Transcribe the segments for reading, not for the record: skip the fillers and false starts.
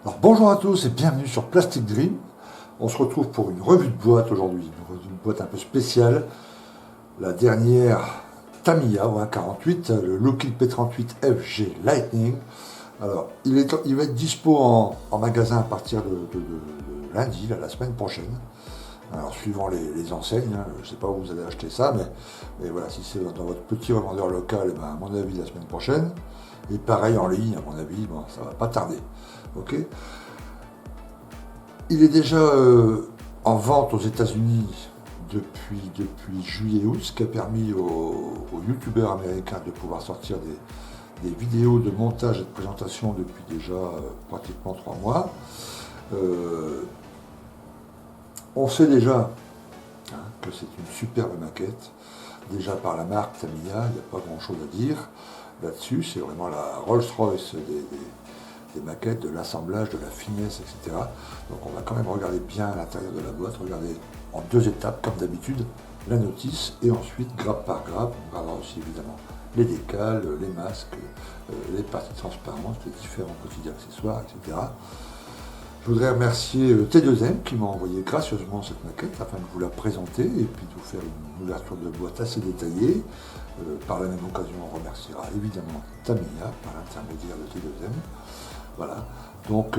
Alors bonjour à tous et bienvenue sur Plastic Dream. On se retrouve pour une revue de boîte aujourd'hui, une revue de boîte un peu spéciale. La dernière Tamiya au 1.48, le Lockheed P38 FG Lightning. Alors il va être dispo en magasin à partir de lundi, la semaine prochaine. Alors suivant les enseignes, hein, je ne sais pas où vous allez acheter ça, mais voilà, si c'est dans votre petit revendeur local, eh ben, à mon avis la semaine prochaine. Et pareil en ligne, à mon avis, bon, ça va pas tarder. Ok. Il est déjà en vente aux États-Unis depuis juillet-août, ce qui a permis aux youtubeurs américains de pouvoir sortir des vidéos de montage et de présentation depuis déjà pratiquement 3 mois. On sait déjà que c'est une superbe maquette, déjà par la marque Tamiya, il n'y a pas grand-chose à dire là-dessus, c'est vraiment la Rolls-Royce des maquettes, de l'assemblage, de la finesse, etc. Donc on va quand même regarder bien à l'intérieur de la boîte, regarder en 2 étapes, comme d'habitude, la notice, et ensuite, grappe par grappe, on regardera aussi évidemment les décals, les masques, les parties transparentes, les différents petits accessoires, etc. Je voudrais remercier T2M qui m'a envoyé gracieusement cette maquette afin de vous la présenter et puis de vous faire une ouverture de boîte assez détaillée. Par la même occasion, on remerciera évidemment Tamiya par l'intermédiaire de T2M. Voilà, donc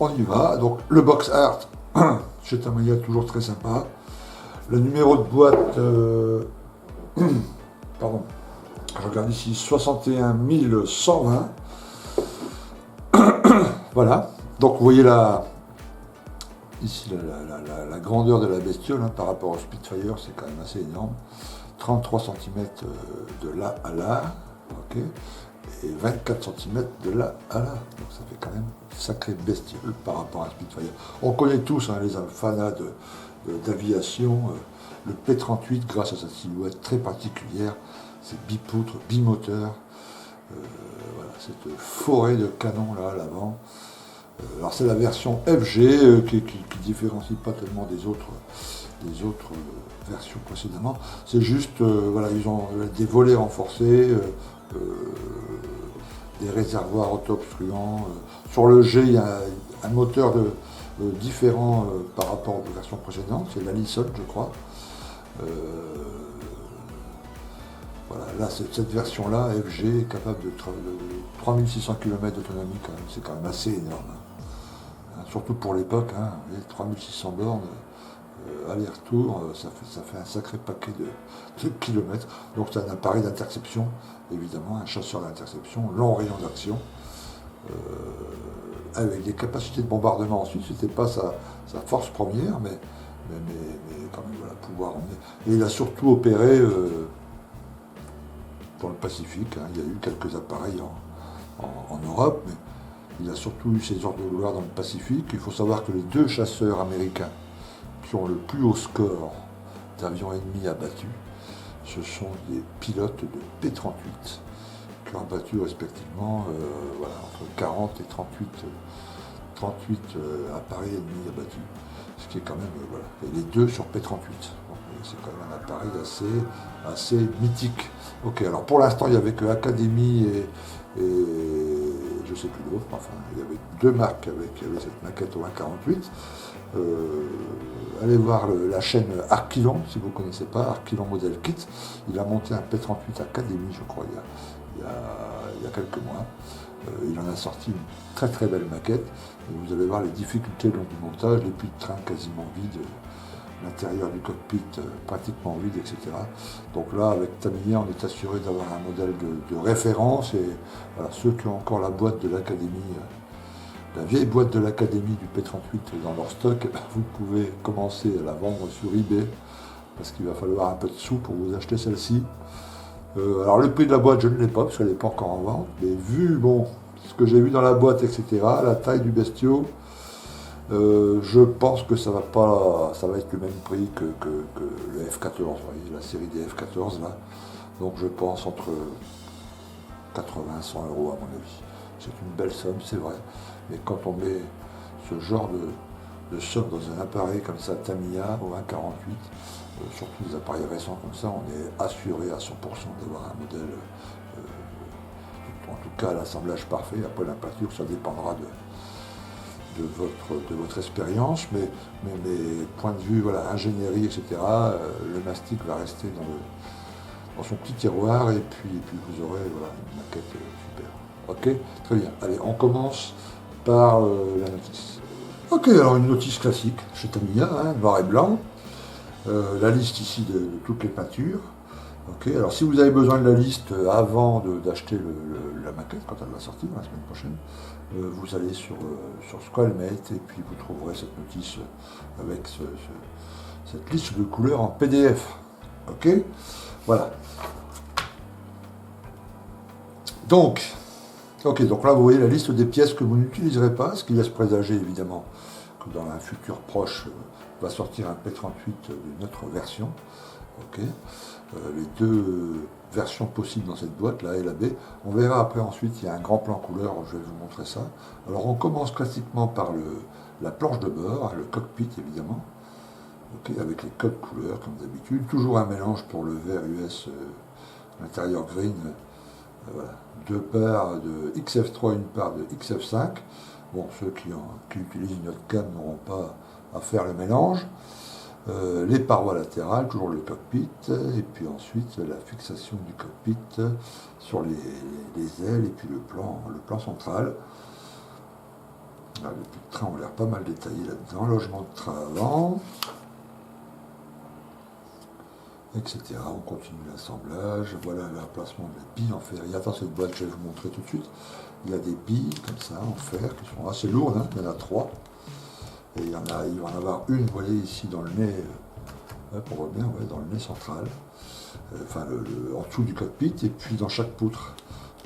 on y va. Donc le box art chez Tamiya, toujours très sympa. Le numéro de boîte, pardon, je regarde ici, 61 120. Voilà, donc vous voyez ici la grandeur de la bestiole par rapport au Spitfire, c'est quand même assez énorme. 33 cm de là à là, ok, et 24 cm de là à là. Donc ça fait quand même une sacrée bestiole par rapport à un Spitfire. On connaît tous les fanats d'aviation, le P38 grâce à sa silhouette très particulière, ses bipoutres, bimoteurs, voilà, cette forêt de canons là à l'avant. Alors c'est la version FG qui différencie pas tellement des autres versions précédemment. C'est juste, voilà, ils ont des volets renforcés, des réservoirs auto-obstruants. Sur le G, il y a un moteur différent par rapport aux versions précédentes, c'est l'Allison, je crois. Voilà, là, cette version-là, FG, est capable de 3600 km d'autonomie, quand même, c'est quand même assez énorme. Surtout pour l'époque, 3600 bornes, aller-retour, ça fait un sacré paquet de kilomètres. Donc c'est un appareil d'interception, évidemment, un chasseur d'interception, long rayon d'action, avec des capacités de bombardement ensuite, c'était pas sa force première, mais quand même, voilà, pouvoir emmener. Et il a surtout opéré dans le Pacifique, il y a eu quelques appareils en Europe, mais il a surtout eu ses ordres de gloire dans le Pacifique. Il faut savoir que les 2 chasseurs américains qui ont le plus haut score d'avions ennemis abattus, ce sont des pilotes de P-38 qui ont abattu respectivement voilà, entre 40 et 38 appareils ennemis abattus. Ce qui est quand même, voilà, et les 2 sur P-38. C'est quand même un appareil assez mythique. Ok, alors pour l'instant, il n'y avait que Academy et je ne sais plus l'autre, enfin, il y avait 2 marques avec cette maquette au 1.48. Allez voir la chaîne Archilon, si vous ne connaissez pas, Archilon Model Kit. Il a monté un P38 Academy, je crois, il y a quelques mois. Il en a sorti une très très belle maquette. Et vous allez voir les difficultés lors du montage, les puits de train quasiment vides, l'intérieur du cockpit pratiquement vide, etc. Donc là, avec Tamiya, on est assuré d'avoir un modèle de référence. Et voilà, ceux qui ont encore la boîte de l'Académie, la vieille boîte de l'Académie du P38 dans leur stock, vous pouvez commencer à la vendre sur eBay, parce qu'il va falloir un peu de sous pour vous acheter celle-ci. Alors le prix de la boîte, je ne l'ai pas, parce qu'elle n'est pas encore en vente, mais vu ce que j'ai vu dans la boîte, etc., la taille du bestiau, je pense que ça va être le même prix que le F14, vous voyez, la série des F14 là. Donc je pense entre 80 et 100 euros à mon avis. C'est une belle somme, c'est vrai. Mais quand on met ce genre de somme dans un appareil comme ça, Tamiya au 1.48, surtout des appareils récents comme ça, on est assuré à 100% d'avoir un modèle, en tout cas l'assemblage parfait. Après la peinture, ça dépendra de votre expérience, mais point de vue, voilà, ingénierie, etc., le mastic va rester dans son petit tiroir, et puis vous aurez voilà, une maquette super. Ok, très bien. Allez, on commence par la notice. Ok, alors une notice classique chez Tamiya, hein, noir et blanc. La liste ici de toutes les peintures. Ok, alors si vous avez besoin de la liste avant d'acheter la maquette, quand elle va sortir la semaine prochaine, vous allez sur Squalmate et puis vous trouverez cette notice avec cette liste de couleurs en PDF. Ok, voilà. Donc là vous voyez la liste des pièces que vous n'utiliserez pas, ce qui laisse présager évidemment que dans un futur proche va sortir un P38 d'une autre version. Ok, les deux versions possibles dans cette boîte, la A et la B. On verra après ensuite, il y a un grand plan couleur, je vais vous montrer ça. Alors on commence classiquement par la planche de bord, le cockpit évidemment, okay, avec les codes couleurs comme d'habitude. Toujours un mélange pour le vert US, l'intérieur green, voilà. Deux paires de XF3, une paire de XF5. Bon, ceux qui utilisent une autre gamme n'auront pas à faire le mélange. Les parois latérales, toujours le cockpit, et puis ensuite la fixation du cockpit sur les ailes, et puis le plan central. Alors, les puits de train ont l'air pas mal détaillés là-dedans, logement de train avant, etc. On continue l'assemblage, voilà l'emplacement de la bille en fer. Et attends, cette boîte, je vais vous montrer tout de suite. Il y a des billes comme ça en fer qui sont assez lourdes, hein. Il y en a 3. Et il va en avoir une, vous voyez ici dans le nez, on voit bien, ouais, dans le nez central, enfin en dessous du cockpit, et puis dans chaque poutre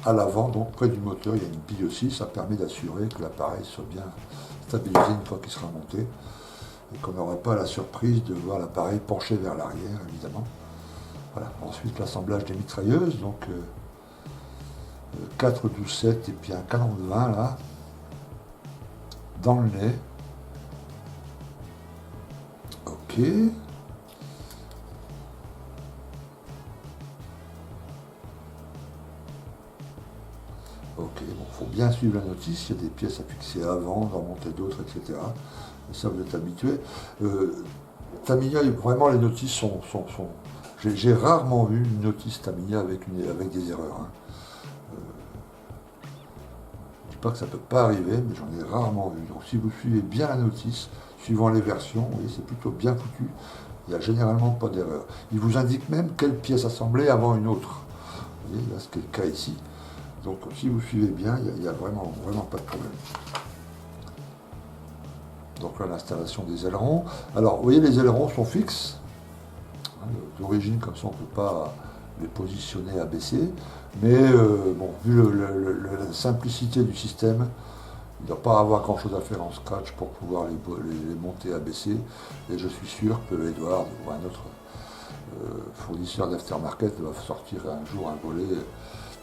à l'avant, donc près du moteur, il y a une bille aussi, ça permet d'assurer que l'appareil soit bien stabilisé une fois qu'il sera monté, et qu'on n'aura pas la surprise de voir l'appareil penché vers l'arrière, évidemment. Voilà. Ensuite l'assemblage des mitrailleuses, donc 4, 12, 7, et puis un canon de 20 là, dans le nez. Ok. Ok, bon, faut bien suivre la notice, il y a des pièces à fixer avant, d'en monter d'autres, etc. Et ça, vous êtes habitué. Tamiya, vraiment, les notices sont... J'ai rarement vu une notice Tamiya avec des erreurs. Hein. Je ne dis pas que ça ne peut pas arriver, mais j'en ai rarement vu. Donc si vous suivez bien la notice, suivant les versions, vous voyez, c'est plutôt bien foutu. Il n'y a généralement pas d'erreur. Il vous indique même quelle pièce assembler avant une autre. Vous voyez, là, c'est le cas ici. Donc si vous suivez bien, il n'y a vraiment pas de problème. Donc là, l'installation des ailerons. Alors, vous voyez, les ailerons sont fixes. D'origine, comme ça, on ne peut pas les positionner abaissés. Mais bon, vu la simplicité du système, il ne doit pas avoir grand chose à faire en scratch pour pouvoir les monter abaissés. Et je suis sûr que Edward ou un autre fournisseur d'aftermarket va sortir un jour un volet,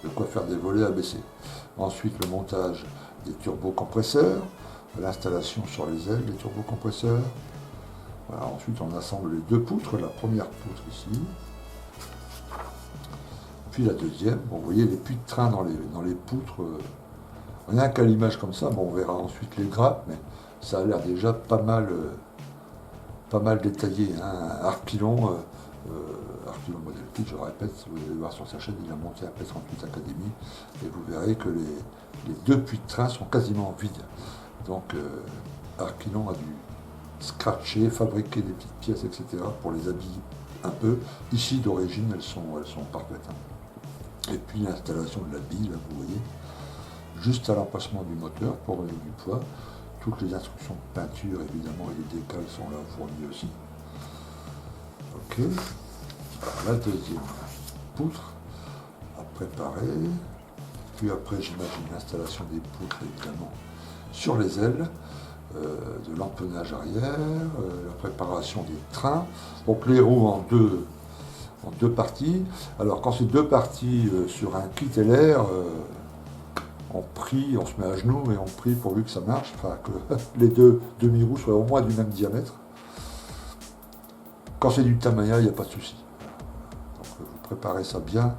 de quoi faire des volets abaissés. Ensuite, le montage des turbocompresseurs, l'installation sur les ailes des turbocompresseurs. Voilà, ensuite, on assemble les deux poutres, la première poutre ici, puis la deuxième. Bon, vous voyez les puits de train dans les poutres. Rien qu'à l'image comme ça, bon, on verra ensuite les grappes, mais ça a l'air déjà pas mal détaillé. Hein. Arpilon Model Kit, je répète, si vous allez voir sur sa chaîne, il a monté un P38 Academy, et vous verrez que les deux puits de train sont quasiment vides. Donc Arpilon a dû scratcher, fabriquer des petites pièces, etc. pour les habiller un peu. Ici, d'origine, elles sont parfaites. Hein. Et puis l'installation de la bille, là, vous voyez, juste à l'emplacement du moteur pour donner du poids. Toutes les instructions de peinture, évidemment, et les décals sont là fournis aussi. Ok. Alors, la deuxième poutre à préparer. Puis après, j'imagine l'installation des poutres, évidemment, sur les ailes, de l'empennage arrière, la préparation des trains. Donc les roues en deux parties. Alors quand c'est deux parties sur un kit LR, on prie, on se met à genoux et on prie pourvu que ça marche, enfin que les deux demi-roues soient au moins du même diamètre. Quand c'est du Tamiya, il n'y a pas de souci. Donc vous préparez ça bien,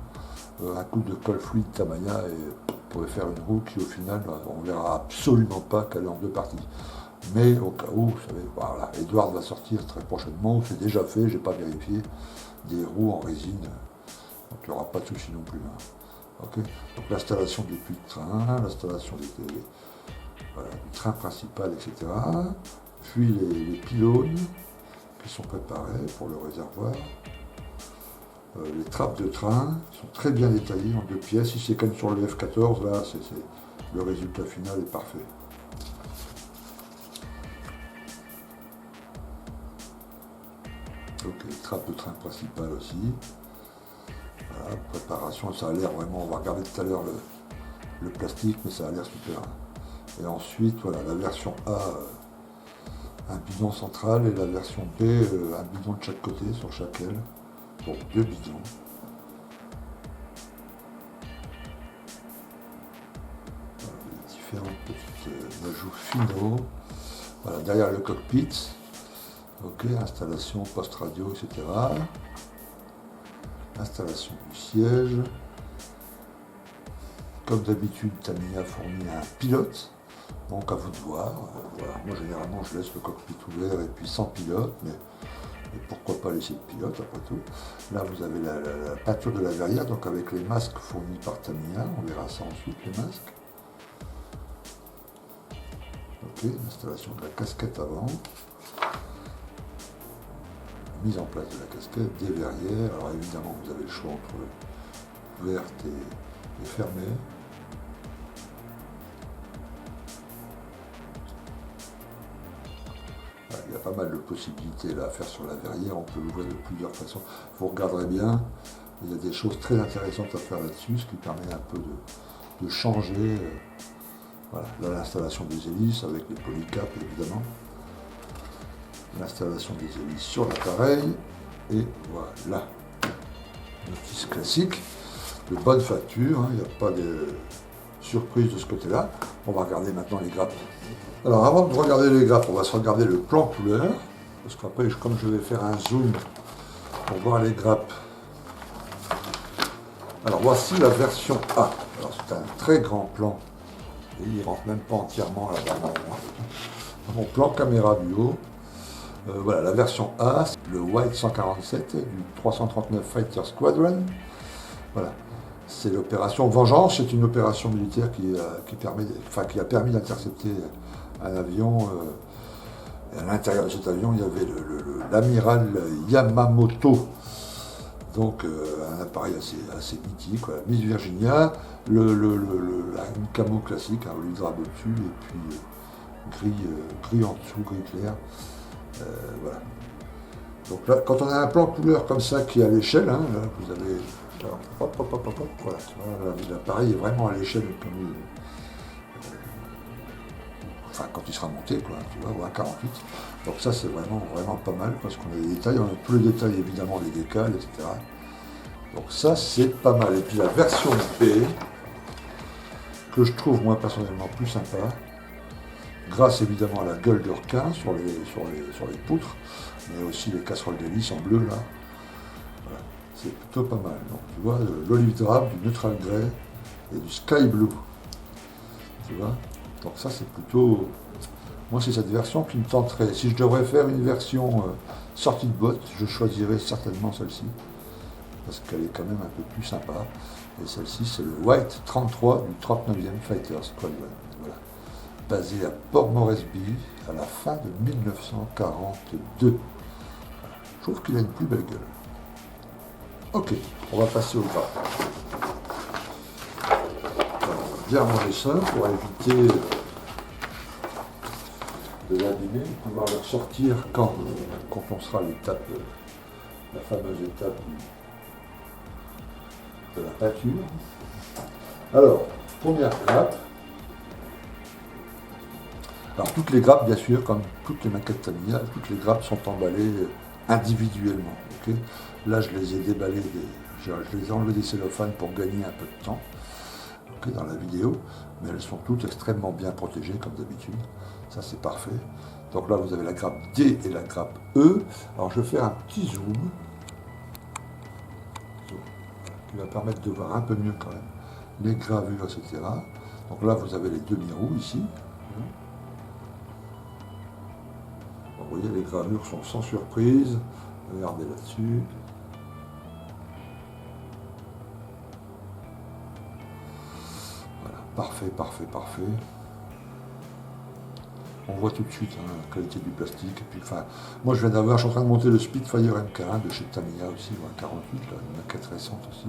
un coup de colle fluide Tamiya et vous pouvez faire une roue qui au final, on ne verra absolument pas qu'elle est en deux parties. Mais au cas où, vous savez, voilà, Edward va sortir très prochainement, ou c'est déjà fait, j'ai pas vérifié, des roues en résine, donc il n'y aura pas de souci non plus. Hein. Ok. Donc l'installation des puits de train, l'installation voilà, du train principal, etc. Puis les pylônes qui sont préparés pour le réservoir. Les trappes de train sont très bien détaillées en 2 pièces. Si c'est comme sur le F14, là, le résultat final est parfait. Ok, trappe de train principale aussi. Voilà, préparation, ça a l'air vraiment, on va regarder tout à l'heure le plastique, mais ça a l'air super. Et ensuite, voilà, la version A, un bidon central, et la version B, un bidon de chaque côté, sur chaque aile. Donc 2 bidons. Voilà, les différents petits ajouts finaux. Voilà, derrière le cockpit. Ok, installation post-radio, etc. Installation du siège. Comme d'habitude, Tamiya fournit un pilote. Donc à vous de voir. Voilà. Moi généralement je laisse le cockpit ouvert et puis sans pilote, mais pourquoi pas laisser le pilote après tout. Là vous avez la peinture de la verrière, donc avec les masques fournis par Tamiya, on verra ça ensuite les masques. Ok, l'installation de la casquette avant. Mise en place de la casquette, des verrières. Alors évidemment vous avez le choix entre ouverte et fermée. Il y a pas mal de possibilités là à faire sur la verrière, on peut l'ouvrir de plusieurs façons. Vous regarderez bien, il y a des choses très intéressantes à faire là-dessus, ce qui permet un peu de changer. Voilà, là l'installation des hélices avec les polycaps évidemment. L'installation des hélices sur l'appareil. Et voilà, notice classique, de bonne facture, hein, il n'y a pas de surprise de ce côté-là. On va regarder maintenant les grappes. Alors avant de regarder les grappes, on va se regarder le plan couleur, parce qu'après, comme je vais faire un zoom pour voir les grappes. Alors voici la version A. Alors c'est un très grand plan, et il ne rentre même pas entièrement là dans mon plan caméra du haut. Voilà, la version A, le White 147 du 339 Fighter Squadron. Voilà. C'est l'opération Vengeance, c'est une opération militaire qui a permis d'intercepter un avion. Et à l'intérieur de cet avion, il y avait l'amiral Yamamoto, donc un appareil assez mythique, voilà. Miss Virginia, une camo classique, hein, l'hydrable au-dessus, et puis gris en dessous, gris clair. Voilà. Donc là, quand on a un plan couleur comme ça qui est à l'échelle, hein, là vous avez. Alors, voilà, l'appareil est vraiment à l'échelle comme enfin quand il sera monté, quoi, tu vois, ou à 48. Donc ça c'est vraiment pas mal parce qu'on a des détails, on a tous les détails évidemment, les décals, etc. Donc ça c'est pas mal. Et puis la version B, que je trouve moi personnellement plus sympa, grâce évidemment à la gueule de requin sur les poutres, mais aussi les casseroles d'hélice en bleu là. Voilà. C'est plutôt pas mal. Donc tu vois, l'olive drab, du neutral grey et du sky blue. Tu vois. Donc ça c'est plutôt. Moi c'est cette version qui me tenterait. Si je devrais faire une version sortie de boîte, je choisirais certainement celle-ci. Parce qu'elle est quand même un peu plus sympa. Et celle-ci c'est le White 33 du 39e Fighter Squadron. Voilà. Basé à Port Moresby à la fin de 1942. Je trouve qu'il a une plus belle gueule. Ok, on va passer au gras. Bien ranger ça pour éviter de l'abîmer, pouvoir le ressortir quand on sera à l'étape, la fameuse étape de la peinture. Alors, première grappe. Alors toutes les grappes, bien sûr, comme toutes les maquettes Tamiya, toutes les grappes sont emballées individuellement. Okay, là, je les ai déballées, je les ai enlevées des cellophanes pour gagner un peu de temps, okay, dans la vidéo, mais elles sont toutes extrêmement bien protégées, comme d'habitude. Ça, c'est parfait. Donc là, vous avez la grappe D et la grappe E. Alors, je vais faire un petit zoom, qui va permettre de voir un peu mieux quand même les gravures, etc. Donc là, vous avez les demi-roues ici. Vous voyez, les gravures sont sans surprise. Regardez là-dessus. Voilà, parfait, parfait, parfait. On voit tout de suite hein, la qualité du plastique. Et puis, enfin, moi je suis en train de monter le Spitfire MK1 de chez Tamiya aussi, ou un 48, là, une maquette récente aussi.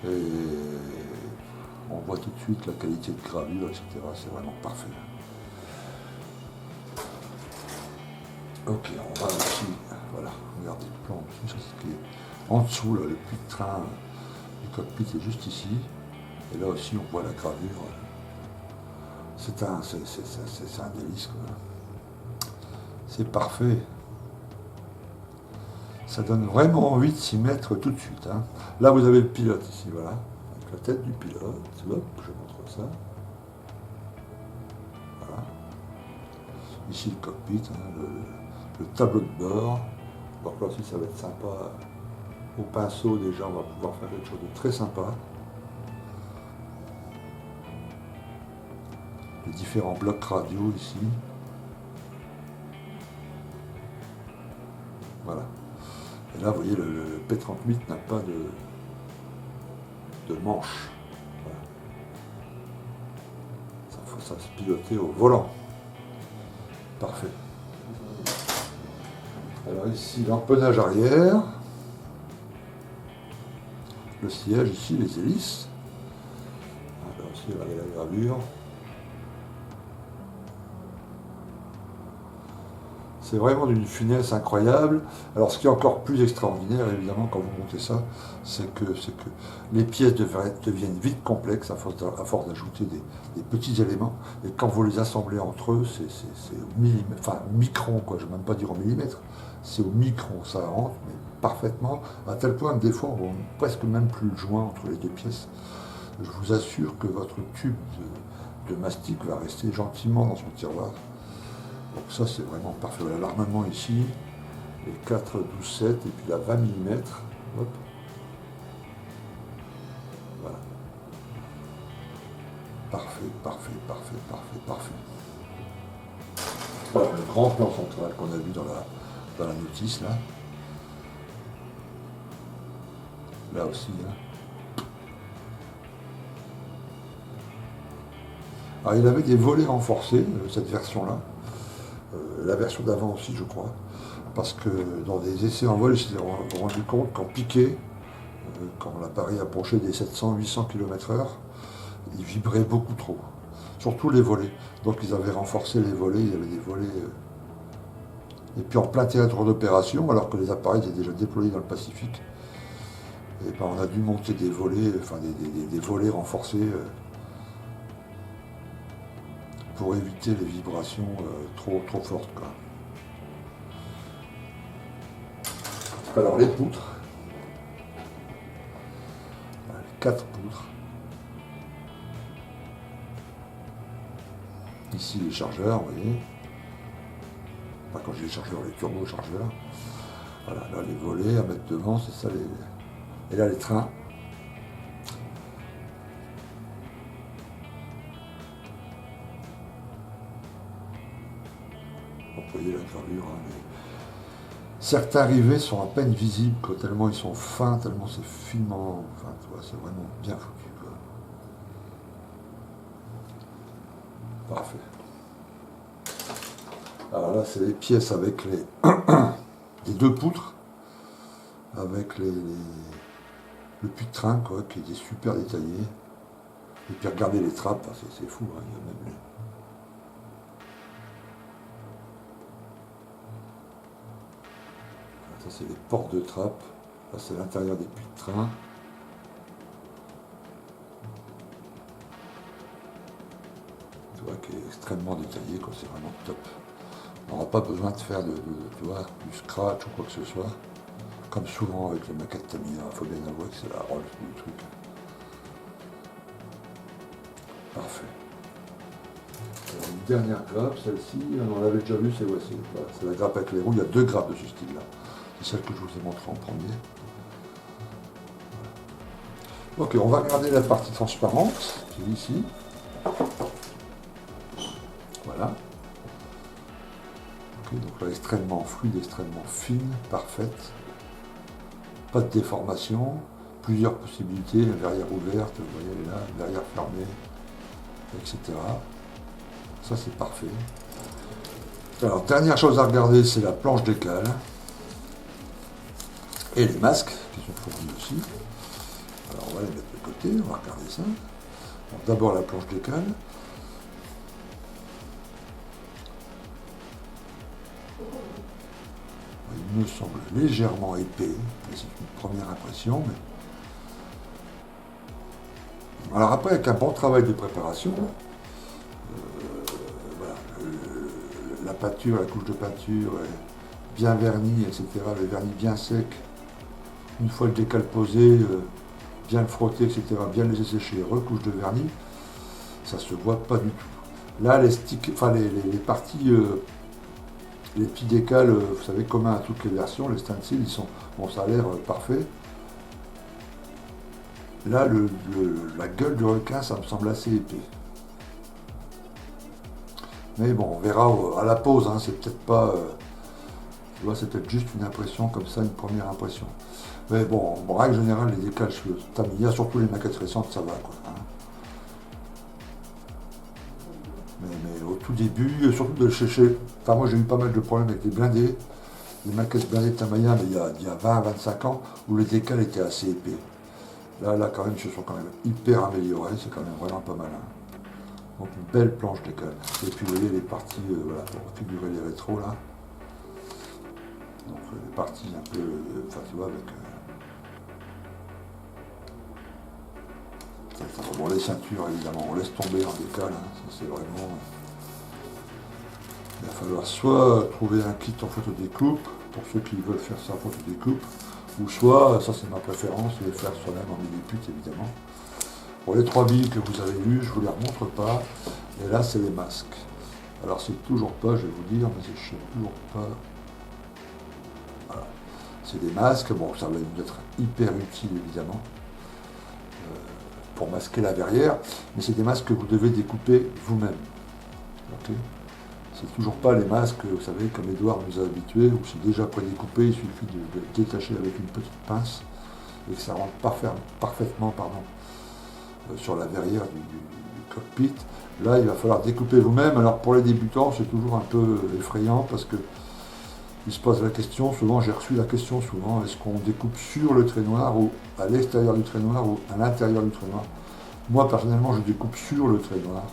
Et on voit tout de suite la qualité de gravure, etc. C'est vraiment parfait. Ok, on va aussi, voilà, regardez le plan en dessous, ça c'est ce qui est en dessous, là, le puits de train du cockpit est juste ici. Et là aussi on voit la gravure. C'est un délice quoi. C'est parfait. Ça donne vraiment envie de s'y mettre tout de suite. Hein. Là vous avez le pilote ici, voilà, avec la tête du pilote. Hop, je montre ça. Voilà. Ici le cockpit, hein, le tableau de bord. Donc là aussi ça va être sympa. Au pinceau déjà on va pouvoir faire quelque chose de très sympa. Les différents blocs radio ici. Voilà. Et là vous voyez le P38 n'a pas de manche. Voilà. Ça faut ça se piloter au volant. Parfait. Alors ici, l'empennage arrière, le siège ici, les hélices. Alors ici, regardez la gravure. C'est vraiment d'une finesse incroyable. Alors ce qui est encore plus extraordinaire, évidemment, quand vous montez ça, c'est que les pièces deviennent vite complexes à force d'ajouter des petits éléments. Et quand vous les assemblez entre eux, c'est au millimètre, enfin micron, quoi, je ne vais même pas dire au millimètre, c'est au micron, ça rentre mais parfaitement, à tel point que des fois on voit presque même plus le joint entre les deux pièces. Je vous assure que votre tube de mastic va rester gentiment dans son tiroir. Donc ça c'est vraiment parfait. Voilà l'armement ici, les 4, 12, 7 et puis la 20 mm. Hop. Voilà. Parfait, parfait, parfait, parfait, parfait. Voilà le grand plan central qu'on a vu dans la notice là. Là aussi. Hein. Alors il avait des volets renforcés, cette version-là. La version d'avant aussi, je crois. Parce que dans des essais en vol, je me suis rendu compte qu'en piqué, quand l'appareil approchait des 700-800 km/h, il vibrait beaucoup trop. Surtout les volets. Donc ils avaient renforcé les volets, il y avait des volets. Et puis en plein théâtre d'opération, alors que les appareils étaient déjà déployés dans le Pacifique, et ben on a dû monter des volets, enfin des volets renforcés pour éviter les vibrations trop fortes. Quoi. Alors les poutres, les 4 poutres. Ici les chargeurs, vous voyez. Enfin, quand j'ai les chargeurs, les turbo-chargeurs. Voilà, là les volets à mettre devant, c'est ça les. Et là les trains. Vous voyez la gravure. Hein, certains rivets sont à peine visibles, quoi, tellement ils sont fins, tellement c'est finement. Enfin, tu vois, c'est vraiment bien foutu. Quoi. Parfait. Alors là, c'est les pièces avec les 2 poutres, avec le puits de train, quoi, qui est super détaillé. Et puis regardez les trappes, c'est fou, hein, il y a même les. Ça, c'est les portes de trappe. Là, c'est l'intérieur des puits de train. Tu vois, qui est extrêmement détaillé, quoi. C'est vraiment top. On n'aura pas besoin de faire tu vois, du scratch ou quoi que ce soit. Comme souvent avec les maquettes Tamiya, il faut bien avouer que c'est la Rolls du truc. Parfait. Alors, une dernière grappe, celle-ci, on l'avait déjà vu, c'est voilà, la grappe avec les roues. Il y a 2 grappes de ce style-là. C'est celle que je vous ai montrée en premier. Voilà. Ok, on va regarder la partie transparente, qui est ici. Voilà. Donc là, extrêmement fluide, extrêmement fine, parfaite. Pas de déformation, plusieurs possibilités, une verrière ouverte, vous voyez, elle est là, une verrière fermée, etc. Ça, c'est parfait. Alors, dernière chose à regarder, c'est la planche d'écale. Et les masques, qui sont fournis aussi. Alors, on va les mettre de côté, on va regarder ça. D'abord, la planche d'écale. Il me semble légèrement épais, c'est une première impression. Mais... Alors après, avec un bon travail de préparation, voilà, la peinture, la couche de peinture est bien vernie, etc., le vernis bien sec, une fois le décal posé, bien le frotter, etc., bien le laisser sécher, recouche de vernis, ça se voit pas du tout. Là, les sticks, enfin les parties... les petits décals, vous savez, communs à toutes les versions, les stencils, ils sont, bon, ça a l'air parfait. Là, la gueule du requin, ça me semble assez épais. Mais bon, on verra à la pause, hein, c'est peut-être pas... tu vois, c'est peut-être juste une impression comme ça, une première impression. Mais bon, en règle générale, les décals Tamiya, surtout les maquettes récentes, ça va, quoi. Hein. Mais au tout début, surtout de chez... Enfin, moi, j'ai eu pas mal de problèmes avec les blindés, les maquettes blindées Tamiya, mais il y a 20-25 ans, où le décal était assez épais. Là, quand même, ils se sont quand même hyper améliorés, c'est quand même vraiment pas mal. Hein. Donc, une belle planche d'écale. Et puis, vous voyez les parties, voilà, pour figurer les rétros, là. Donc, les parties un peu, enfin, tu vois, avec... bon, les ceintures, évidemment, on laisse tomber en décal, hein, ça c'est vraiment... Il va falloir soit trouver un kit en photodécoupe, pour ceux qui veulent faire ça en photodécoupe, ou soit, ça c'est ma préférence, le faire soi-même en millipute évidemment. Pour les 3 billes que vous avez vues, je ne vous les remontre pas, et là c'est les masques. Alors c'est toujours pas, je vais vous dire, mais c'est toujours pas... Voilà. C'est des masques, bon ça va nous être hyper utile évidemment, pour masquer la verrière, mais c'est des masques que vous devez découper vous-même. Okay, c'est toujours pas les masques, vous savez, comme Edouard nous a habitués, où c'est déjà prédécoupé, il suffit de le détacher avec une petite pince et que ça rentre parfaitement sur la verrière du cockpit. Là, il va falloir découper vous-même. Alors pour les débutants, c'est toujours un peu effrayant parce que ils se posent la question, souvent j'ai reçu la question souvent, est-ce qu'on découpe sur le trait noir ou à l'extérieur du trait noir ou à l'intérieur du trait noir? Moi personnellement je découpe sur le trait noir.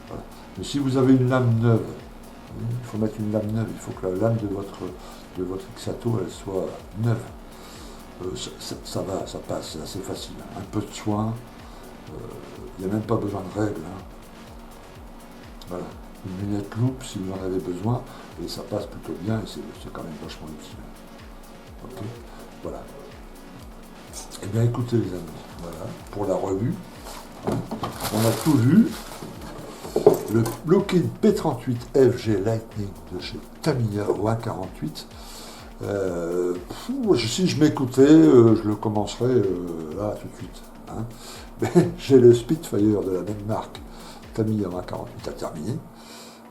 Voilà. Mais si vous avez une lame neuve, il faut mettre une lame neuve, il faut que la lame de votre Xato elle soit neuve. Ça va, ça passe, c'est assez facile. Un peu de soin, il n'y a même pas besoin de règles. Hein. Voilà. Une lunette loupe si vous en avez besoin, et ça passe plutôt bien, et c'est quand même vachement utile. Ok, voilà. Eh bien écoutez les amis, voilà, pour la revue, on a tout vu. Le Lockheed P38 FG Lightning de chez Tamiya au 1.48. Si je m'écoutais, je le commencerais là tout de suite. Hein. Mais j'ai le Spitfire de la même marque, Tamiya 1.48 à terminer.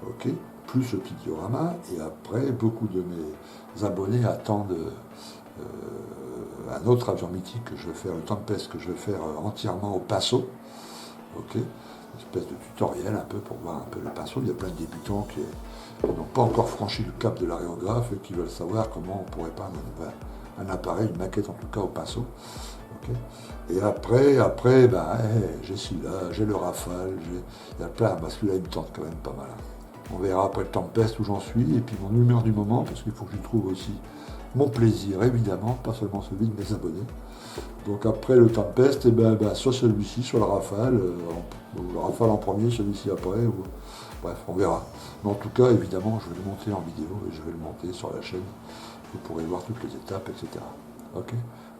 Ok, plus le petit diorama, et après beaucoup de mes abonnés attendent un autre avion mythique que je vais faire, le Tempest, que je vais faire entièrement au pinceau. Ok, une espèce de tutoriel un peu pour voir un peu le pinceau. Il y a plein de débutants qui n'ont pas encore franchi le cap de l'aréographe et qui veulent savoir comment on pourrait peindre un appareil, une maquette en tout cas au pinceau. Okay. Et après ben, j'ai celui-là, j'ai le Rafale, il y a plein, bah, celui-là il me tente quand même pas mal. On verra après le Tempest où j'en suis, et puis mon humeur du moment, parce qu'il faut que je trouve aussi mon plaisir, évidemment, pas seulement celui de mes abonnés. Donc après le Tempest, et ben, soit celui-ci, soit le Rafale, le Rafale en premier, celui-ci après, bref, on verra. Mais en tout cas, évidemment, je vais le monter en vidéo, et je vais le monter sur la chaîne. Vous pourrez voir toutes les étapes, etc. Ok ?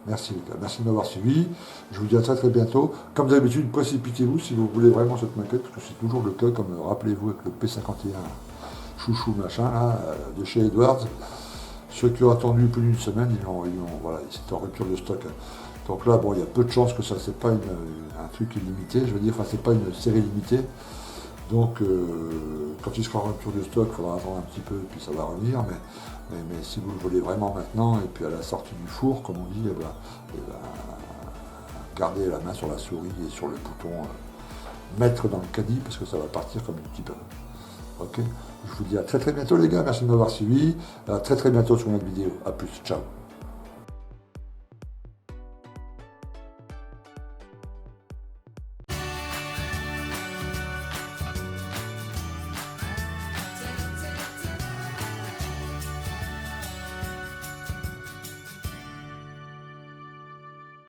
Merci les gars, merci de m'avoir suivi. Je vous dis à très très bientôt. Comme d'habitude, précipitez-vous si vous voulez vraiment cette maquette, parce que c'est toujours le cas, comme rappelez-vous avec le P51 chouchou machin là, de chez Edwards. Ceux qui ont attendu plus d'une semaine, voilà, c'était en rupture de stock. Donc là, bon, il y a peu de chances que ça, c'est pas un truc illimité, je veux dire, enfin c'est pas une série limitée. Donc, quand il sera retour du stock, il faudra attendre un petit peu, et puis ça va revenir. Mais si vous le voulez vraiment maintenant, et puis à la sortie du four, comme on dit, eh ben, gardez la main sur la souris et sur le bouton mettre dans le caddie, parce que ça va partir comme une petite... Ok. Je vous dis à très très bientôt les gars, merci de m'avoir suivi. À très très bientôt sur une autre vidéo. A plus, ciao.